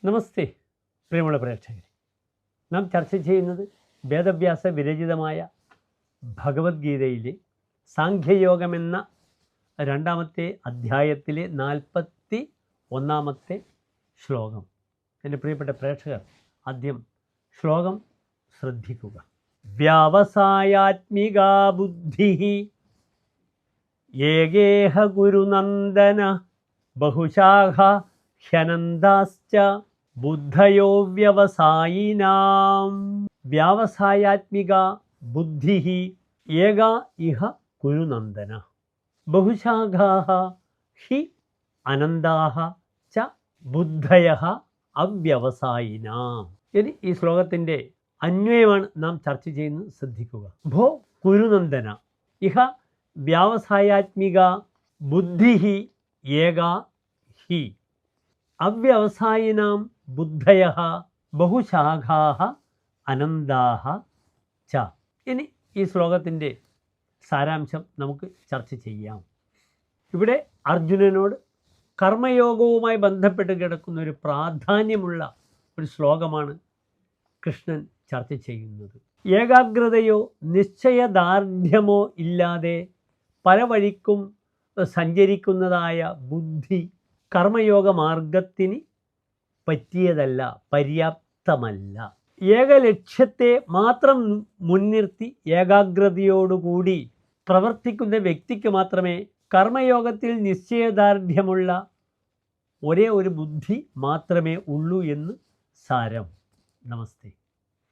നമസ്തേ പ്രിയമുള്ള പ്രേക്ഷകരെ, നാം ചർച്ച ചെയ്യുന്നത് വേദവ്യാസ വിരചിതമായ ഭഗവത്ഗീതയിലെ സാഖ്യയോഗമെന്ന രണ്ടാമത്തെ അധ്യായത്തിലെ 41-ാമത്തെ ശ്ലോകം. എൻ്റെ പ്രിയപ്പെട്ട പ്രേക്ഷകർ, ആദ്യം ശ്ലോകം ശ്രദ്ധിക്കുക. വ്യാവസായാത്മികാ ബുദ്ധി ഏകേഹ ഗുരുനന്ദന ബഹുശാഖ ഹ്യനന്താശ്ച ബുദ്ധയോ വ്യവസായിനാം. വ്യാവസായാത്മിക ബുദ്ധി ഏക ഇഹ കുരുനന്ദന ബഹുശാഖാഃ ഹി അനന്താഃ ച ബുദ്ധയഃ അവ്യവസായിനാം. ഇനി ഈ ശ്ലോകത്തിൻ്റെ അന്വയമാണ് നാം ചർച്ച ചെയ്യുന്നത്. ശ്രദ്ധിക്കുക. ഭോ കുരുനന്ദന ഇഹ വ്യാവസായാത്മിക ബുദ്ധി ഏക ഹി അവ്യവസായിനാം ബുദ്ധയഃ ബഹുശാഖാഃ അനന്താഃ ച. ഇനി ഈ ശ്ലോകത്തിൻ്റെ സാരാംശം നമുക്ക് ചർച്ച ചെയ്യാം. ഇവിടെ അർജുനനോട് കർമ്മയോഗവുമായി ബന്ധപ്പെട്ട് കിടക്കുന്ന ഒരു പ്രാധാന്യമുള്ള ഒരു ശ്ലോകമാണ് കൃഷ്ണൻ ചർച്ച ചെയ്യുന്നത്. ഏകാഗ്രതയോ നിശ്ചയദാർഢ്യമോ ഇല്ലാതെ പല വഴിക്കും സഞ്ചരിക്കുന്നതായ ബുദ്ധി കർമ്മയോഗ മാർഗത്തിന് പറ്റിയതല്ല, പര്യാപ്തമല്ല. ഏകലക്ഷ്യത്തെ മാത്രം മുൻനിർത്തി ഏകാഗ്രതയോടുകൂടി പ്രവർത്തിക്കുന്ന വ്യക്തിക്ക് മാത്രമേ കർമ്മയോഗത്തിൽ നിശ്ചയദാർഢ്യമുള്ള ഒരേ ഒരു ബുദ്ധി മാത്രമേ ഉള്ളൂ എന്ന് സാരം. നമസ്തേ.